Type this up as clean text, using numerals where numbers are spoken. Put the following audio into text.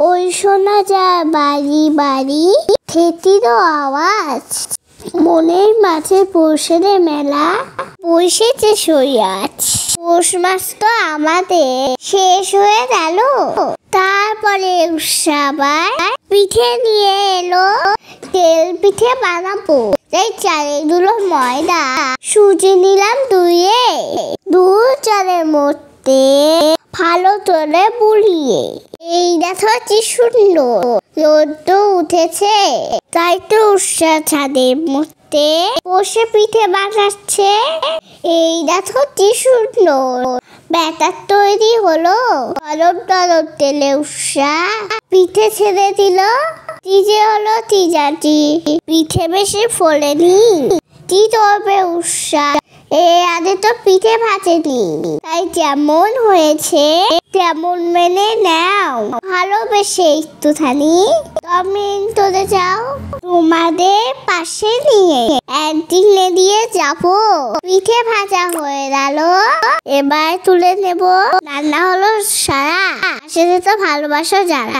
ওই শোনা যায় বাড়ি বাড়ি থেতিরও আওয়াজ। মনের মাঝে পৌষের মেলা বসেছে সইয়াজ। পৌষ মাস তো আমাদের শেষ হয়ে গেল, তারপরে উৎসবার পিঠে নিয়ে এলো। তেল পিঠে বানাবো, তাই চালের ময়দা সুজি নিলাম ধুয়ে। দুধ চালের মধ্যে ভালো করে বুলিয়ে। এই দেখো কি সুন্দর রোদ উঠেছে, তাই তো উৎসব ছাদের মধ্যে বসে পিঠে বানাচ্ছে। এই দেখো কি সুন্দর ব্যাটার তৈরি হলো। গরম গরম তেলে উৎসব পিঠে ছেড়ে দিল। তিজে হলো তিজাটি, পিঠে বেশি ফোলেনি। কি করবে উৎসব, আগে তো পিঠে ভাজেনি, তাই যেমন হয়েছে তেমন মেনে নাও। ভালোবেসে একটুখানি তুমি চলে যাও তোমাদের পাশে নিয়ে। একদিন দিয়ে যাবো। পিঠে ভাজা হয়ে গেল, এবার তুলে নেব। রান্না হলো সারা, সেটা তো ভালোবাসো যারা।